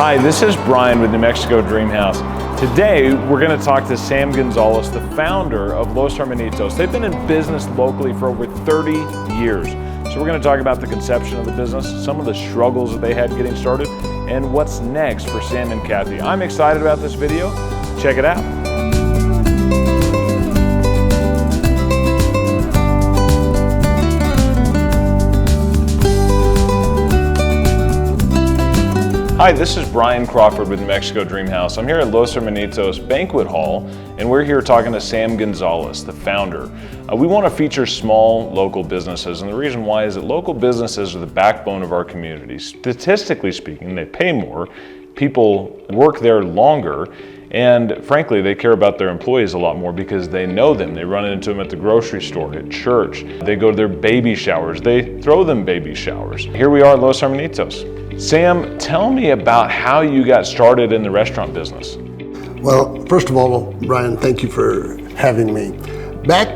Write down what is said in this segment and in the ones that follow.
Hi, this is Brian with New Mexico Dream House. Today, we're going to talk to Sam Gonzalez, the founder of Los Hermanitos. They've been in business locally for over 30 years. So we're going to talk about the conception of the business, some of the struggles that they had getting started, and what's next for Sam and Kathy. I'm excited about this video. Check it out. Hi, this is Brian Crawford with New Mexico Dream House. I'm here at Los Hermanitos Banquet Hall, and we're here talking to Sam Gonzalez, the founder. We want to feature small local businesses, and the reason why is that local businesses are the backbone of our community. Statistically speaking, they pay more, people work there longer, and frankly, they care about their employees a lot more because they know them. They run into them at the grocery store, at church. They go to their baby showers. They throw them baby showers. Here we are at Los Hermanitos. Sam, tell me about how you got started in the restaurant business. Well, first of all, Brian, thank you for having me. Back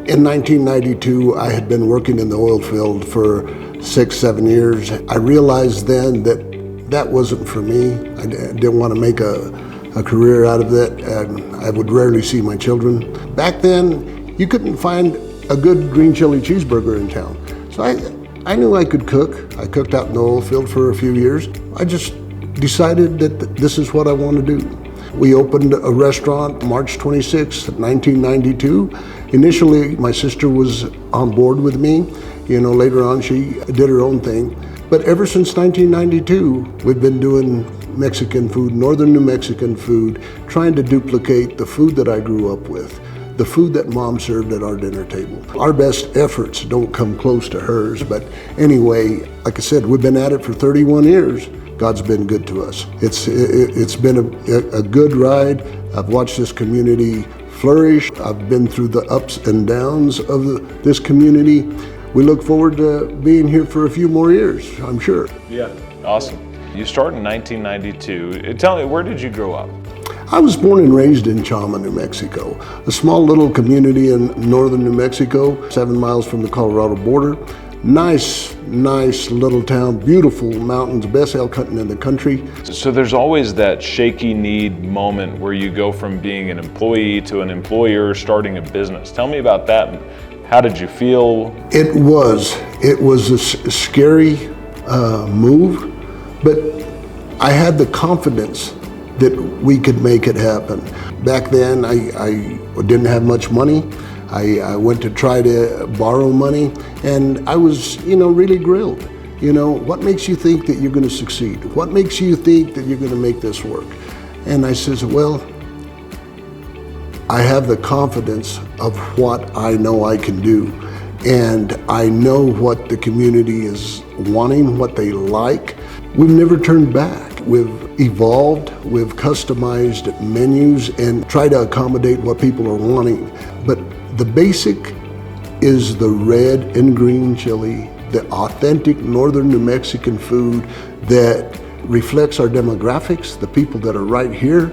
in 1992, I had been working in the oil field for 6-7 years. I realized then that that wasn't for me. I didn't want to make a career out of that, and I would rarely see my children. Back then, you couldn't find a good green chili cheeseburger in town. So I knew I could cook. I cooked out in the oil field for a few years. I just decided that this is what I want to do. We opened a restaurant March 26, 1992. Initially, my sister was on board with me. You know, later on, she did her own thing. But ever since 1992, we've been doing Mexican food, northern New Mexican food, trying to duplicate the food that I grew up with, the food that Mom served at our dinner table. Our best efforts don't come close to hers, but anyway, like I said, we've been at it for 31 years. God's been good to us. It's been a good ride. I've watched this community flourish. I've been through the ups and downs of this community. We look forward to being here for a few more years, I'm sure. Yeah, awesome. You started in 1992. Tell me, where did you grow up? I was born and raised in Chama, New Mexico, a small little community in northern New Mexico, 7 miles from the Colorado border. Nice little town, beautiful mountains, best elk hunting in the country. So there's always that shaky need moment where you go from being an employee to an employer starting a business. Tell me about that. How did you feel? It was a scary move, but I had the confidence that we could make it happen. Back then, I didn't have much money. I went to try to borrow money, and I was, really grilled. What makes you think that you're going to succeed? What makes you think that you're going to make this work? And I says, well, I have the confidence of what I know I can do, and I know what the community is wanting, what they like. We've never turned back. We've evolved, we've customized menus and try to accommodate what people are wanting. But the basic is the red and green chili, the authentic northern New Mexican food that reflects our demographics, the people that are right here,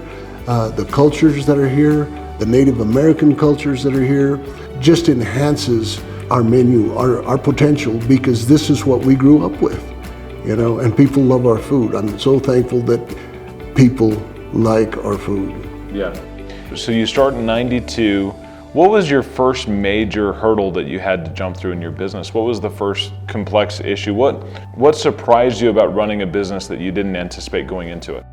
the cultures that are here, the Native American cultures that are here, just enhances our menu, our potential, because this is what we grew up with. And people love our food. I'm so thankful that people like our food. Yeah. So you start in 92. What was your first major hurdle that you had to jump through in your business? What was the first complex issue? What surprised you about running a business that you didn't anticipate going into it?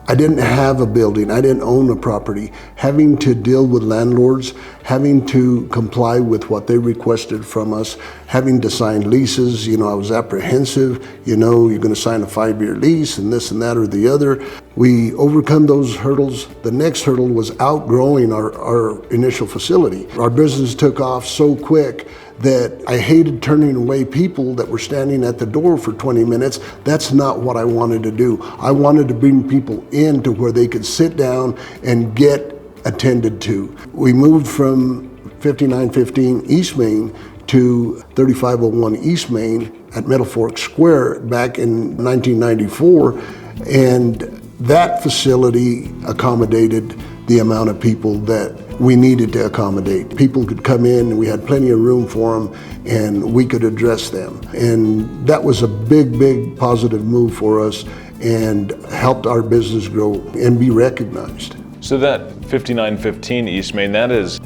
I didn't have a building, I didn't own a property. Having to deal with landlords, having to comply with what they requested from us, having to sign leases, I was apprehensive, you're gonna sign a 5-year lease and this and that or the other. We overcome those hurdles. The next hurdle was outgrowing our initial facility. Our business took off so quick that I hated turning away people that were standing at the door for 20 minutes. That's not what I wanted to do. I wanted to bring people in to where they could sit down and get attended to. We moved from 5915 East Main to 3501 East Main at Meadow Fork Square back in 1994, and that facility accommodated the amount of people that we needed to accommodate. People could come in and we had plenty of room for them and we could address them. And that was a big positive move for us. And helped our business grow and be recognized. So that 5915 East Main, that was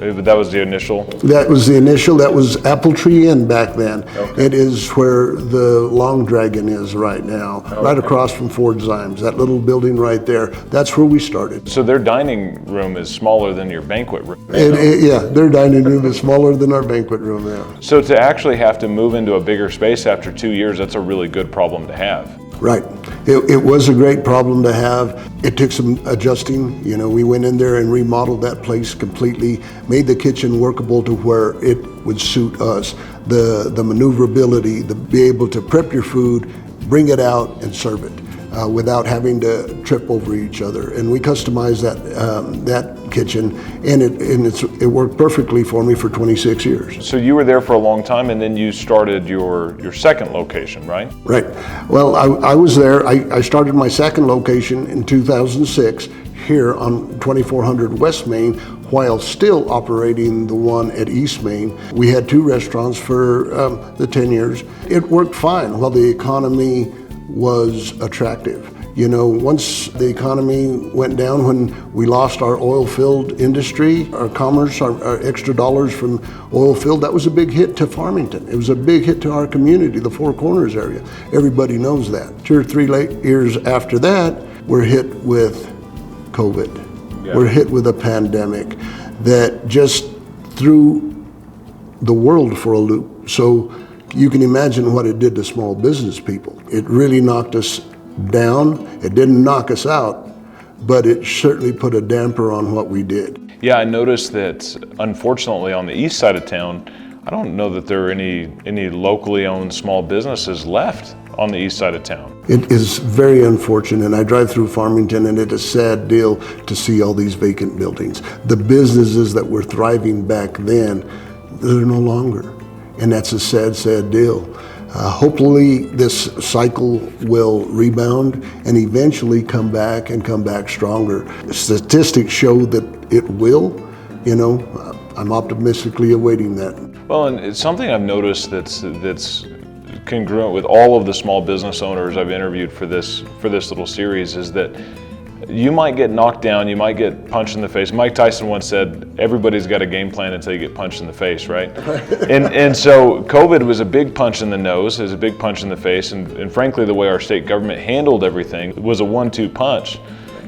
the initial? That was the initial. That was Apple Tree Inn back then. Okay. It is where the Long Dragon is right now, right across from Ford Zymes, that little building right there. That's where we started. So their dining room is smaller than your banquet room? Yeah, their dining room is smaller than our banquet room now. So to actually have to move into a bigger space after 2 years, that's a really good problem to have. Right. It was a great problem to have. It took some adjusting. You know, we went in there and remodeled that place completely, made the kitchen workable to where it would suit us. The maneuverability, the be able to prep your food, bring it out and serve it without having to trip over each other. And we customized that kitchen, and it worked perfectly for me for 26 years. So you were there for a long time, and then you started your second location, right? Right. Well, I was there. I started my second location in 2006 here on 2400 West Main, while still operating the one at East Main. We had 2 restaurants for the 10 years. It worked fine while the economy was attractive. You know, once the economy went down, when we lost our oil-filled industry, our commerce, our extra dollars from oil-filled, that was a big hit to Farmington. It was a big hit to our community, the Four Corners area. Everybody knows that. 2 or 3 years after that, we're hit with COVID. Yeah. We're hit with a pandemic that just threw the world for a loop. So you can imagine what it did to small business people. It really knocked us down. It didn't knock us out, but it certainly put a damper on what we did. Yeah, I noticed that unfortunately on the east side of town, I don't know that there are any locally owned small businesses left on the east side of town. It is very unfortunate. I drive through Farmington and it's a sad deal to see all these vacant buildings. The businesses that were thriving back then, they're no longer. And that's a sad, sad deal. Hopefully this cycle will rebound and eventually come back stronger. Statistics show that it will. You know, I'm optimistically awaiting that. Well, and it's something I've noticed that's congruent with all of the small business owners I've interviewed for this little series is that you might get knocked down, you might get punched in the face. Mike Tyson once said, everybody's got a game plan until you get punched in the face, right? and so COVID was a big punch in the nose, it was a big punch in the face, and frankly, the way our state government handled everything was a 1-2 punch.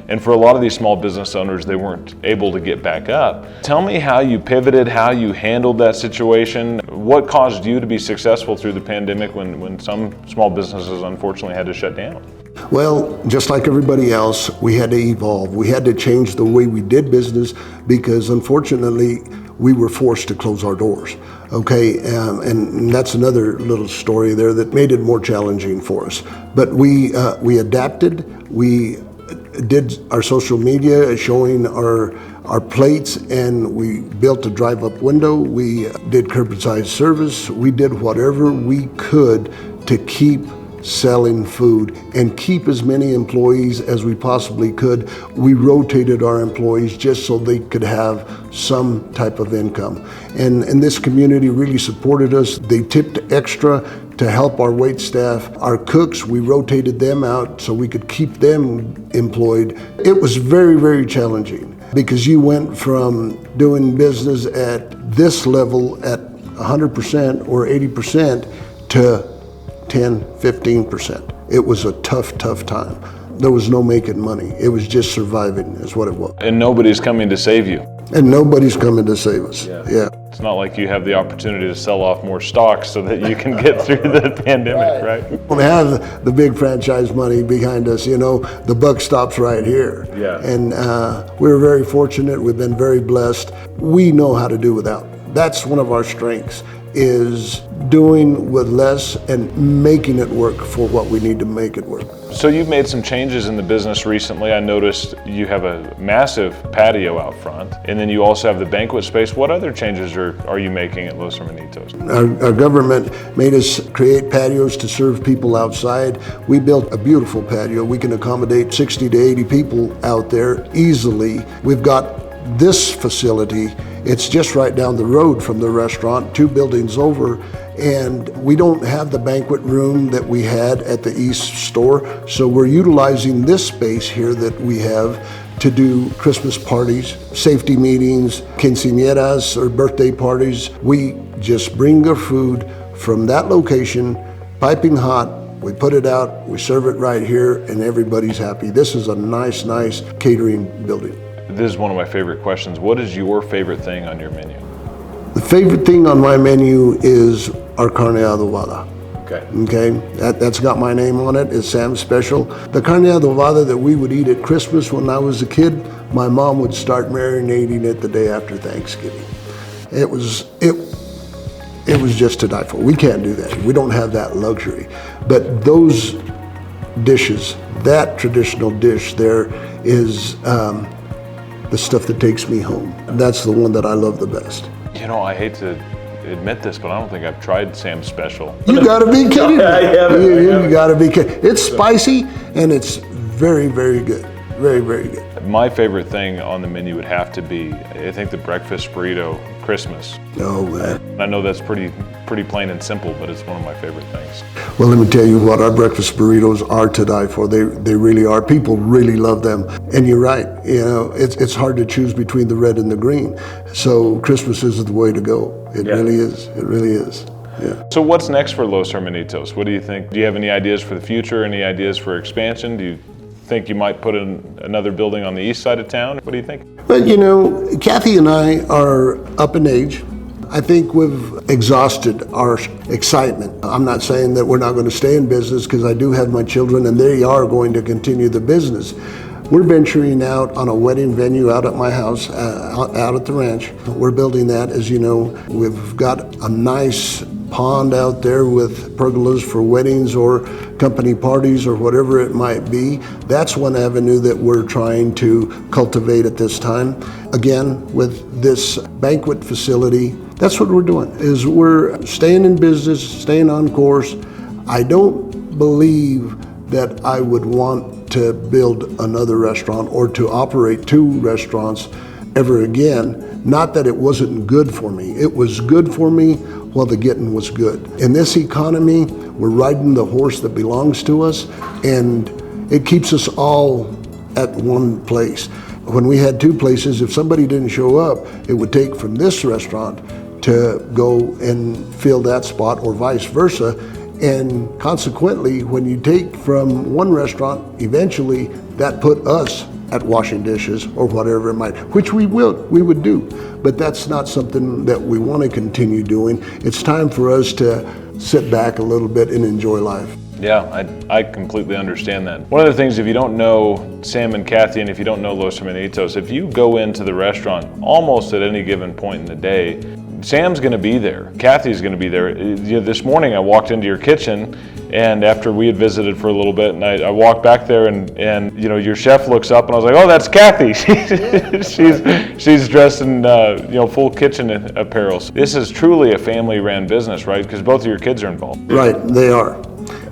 And for a lot of these small business owners, they weren't able to get back up. Tell me how you pivoted, how you handled that situation. What caused you to be successful through the pandemic when some small businesses unfortunately had to shut down? Well, just like everybody else, we had to evolve. We had to change the way we did business because unfortunately, we were forced to close our doors. Okay, and that's another little story there that made it more challenging for us. But we adapted. We did our social media showing our plates, and we built a drive-up window. We did curbside service. We did whatever we could to keep selling food and keep as many employees as we possibly could. We rotated our employees just so they could have some type of income. And this community really supported us. They tipped extra to help our wait staff. Our cooks, we rotated them out so we could keep them employed. It was very, very challenging because you went from doing business at this level at 100% or 80% to 10, 15%. It was a tough, tough time. There was no making money. It was just surviving is what it was. And nobody's coming to save you. And nobody's coming to save us. Yeah. It's not like you have the opportunity to sell off more stocks so that you can get through the pandemic, right? We have the big franchise money behind us, you know, the buck stops right here. Yeah. And we're very fortunate. We've been very blessed. We know how to do without. That's one of our strengths, is doing with less and making it work for what we need to make it work. So you've made some changes in the business recently. I noticed you have a massive patio out front, and then you also have the banquet space. What other changes are you making at Los Hermanitos? Our government made us create patios to serve people outside. We built a beautiful patio. We can accommodate 60 to 80 people out there easily. We've got this facility It's just right down the road from the restaurant, 2 buildings over, and we don't have the banquet room that we had at the East store, so we're utilizing this space here that we have to do Christmas parties, safety meetings, quinceañeras or birthday parties. We just bring the food from that location, piping hot, we put it out, we serve it right here, and everybody's happy. This is a nice catering building. This is one of my favorite questions. What is your favorite thing on your menu? The favorite thing on my menu is our carne adobada. Okay, that's got my name on it. It's Sam's special. The carne adobada that we would eat at Christmas when I was a kid, my mom would start marinating it the day after Thanksgiving. It was just to die for. We can't do that. We don't have that luxury. But those dishes, that traditional dish there is the stuff that takes me home. That's the one that I love the best. You know, I hate to admit this, but I don't think I've tried Sam's special. You gotta be kidding me. You gotta be kidding. It's spicy and it's very, very good. Very, very good. My favorite thing on the menu would have to be, I think, the breakfast burrito Christmas. Oh man. I know that's pretty plain and simple, but it's one of my favorite things. Well, let me tell you what, our breakfast burritos are to die for. They really are. People really love them. And you're right, you know, it's hard to choose between the red and the green. So Christmas is the way to go. It really is. It really is. Yeah. So what's next for Los Hermanitos? What do you think? Do you have any ideas for the future? Any ideas for expansion? Do you think you might put in another building on the east side of town? What do you think? But you know, Kathy and I are up in age. I think we've exhausted our excitement. I'm not saying that we're not going to stay in business, because I do have my children and they are going to continue the business. We're venturing out on a wedding venue out at my house, out at the ranch. We're building that, as you know. We've got a nice pond out there with pergolas for weddings or company parties or whatever it might be. That's one avenue that we're trying to cultivate at this time. Again, with this banquet facility, that's what we're doing, is we're staying in business, staying on course. I don't believe that I would want to build another restaurant or to operate 2 restaurants ever again. Not that it wasn't good for me. It was good for me while the getting was good. In this economy, we're riding the horse that belongs to us, and it keeps us all at one place. When we had 2 places, if somebody didn't show up, it would take from this restaurant to go and fill that spot, or vice versa. And consequently, when you take from one restaurant, eventually that put us at washing dishes or whatever it might, which we would do. But that's not something that we want to continue doing. It's time for us to sit back a little bit and enjoy life. Yeah, I completely understand that. One of the things, if you don't know Sam and Kathy, and if you don't know Los Hermanitos, if you go into the restaurant almost at any given point in the day, Sam's gonna be there, Kathy's gonna be there. You know, this morning I walked into your kitchen, and after we had visited for a little bit, and I walked back there, and you know, your chef looks up, and I was like, oh, that's Kathy. she's dressed in you know, full kitchen apparel. This is truly a family-ran business, right? Because both of your kids are involved. Right, they are.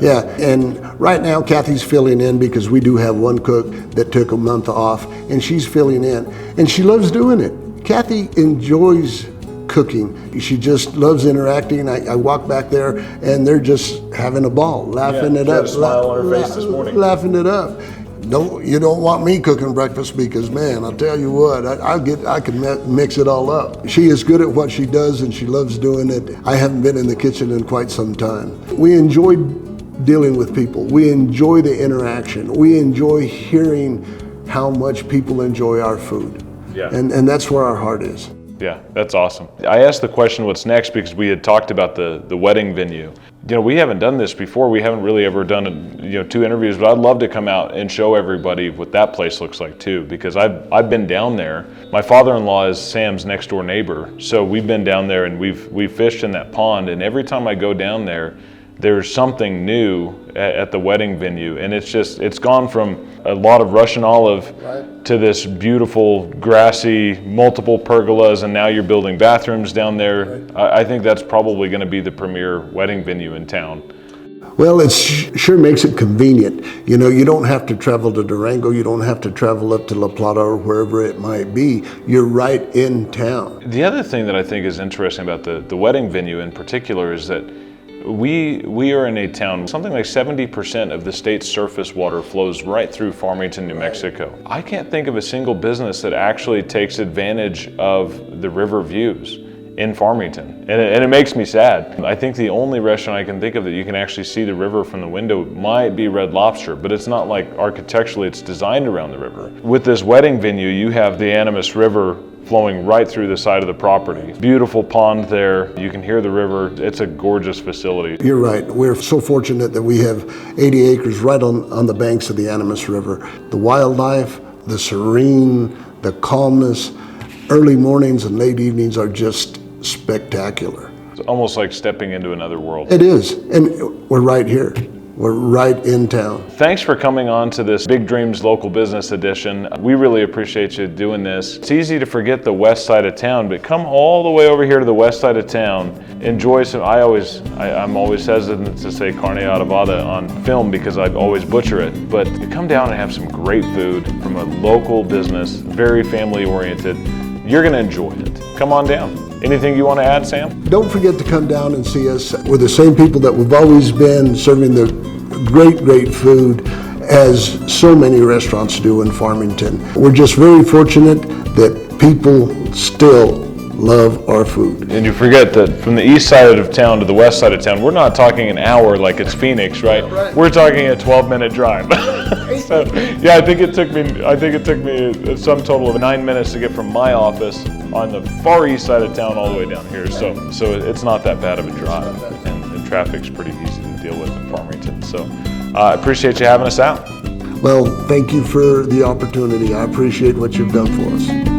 Yeah, and right now Kathy's filling in because we do have one cook that took a month off, and she's filling in, and she loves doing it. Kathy enjoys cooking. She just loves interacting. I walk back there and they're just having a ball, laughing it up. She had a smile on her face this morning. Laughing it up. No, you don't want me cooking breakfast, because man, I'll tell you what, I can mix it all up. She is good at what she does and she loves doing it. I haven't been in the kitchen in quite some time. We enjoy dealing with people. We enjoy the interaction. We enjoy hearing how much people enjoy our food. Yeah. And that's where our heart is. Yeah, that's awesome. I asked the question, what's next, because we had talked about the wedding venue. You know, we haven't done this before. We haven't really ever done, you know, 2 interviews, but I'd love to come out and show everybody what that place looks like too, because I've been down there. My father-in-law is Sam's next door neighbor, so we've been down there and we've fished in that pond, and every time I go down there, there's something new at the wedding venue, and it's gone from a lot of Russian olive to this beautiful grassy, multiple pergolas, and now you're building bathrooms down there. I think that's probably going to be the premier wedding venue in town. Well, it sure makes it convenient. You know, you don't have to travel to Durango, you don't have to travel up to La Plata or wherever it might be. You're right in town. The other thing that I think is interesting about the wedding venue in particular is that we are in a town, something like 70% of the state's surface water flows right through Farmington, New Mexico. I can't think of a single business that actually takes advantage of the river views in Farmington, and it makes me sad. I think the only restaurant I can think of that you can actually see the river from the window might be Red Lobster, but it's not like architecturally it's designed around the river. With this wedding venue, you have the Animas River flowing right through the side of the property. Beautiful pond there, you can hear the river. It's a gorgeous facility. You're right, we're so fortunate that we have 80 acres right on the banks of the Animas River. The wildlife, the serene, the calmness, early mornings and late evenings are just spectacular. It's almost like stepping into another world. It is, and we're right here. We're right in town. Thanks for coming on to this Big Dreams Local Business Edition. We really appreciate you doing this. It's easy to forget the west side of town, but come all the way over here to the west side of town. Enjoy some, I'm always hesitant to say carne adobada on film because I always butcher it, but come down and have some great food from a local business, very family oriented. You're gonna enjoy it. Come on down. Anything you want to add, Sam? Don't forget to come down and see us. We're the same people that we've always been, serving the great food as so many restaurants do in Farmington. We're just very fortunate that people still love our food. And you forget that from the east side of town to the west side of town, we're not talking an hour like it's Phoenix, right? We're talking a 12-minute drive. So, yeah, I think it took me a sum total of 9 minutes to get from my office on the far east side of town all the way down here. So it's not that bad of a drive, and traffic's pretty easy to deal with in Farmington. So I appreciate you having us out. Well, thank you for the opportunity. I appreciate what you've done for us.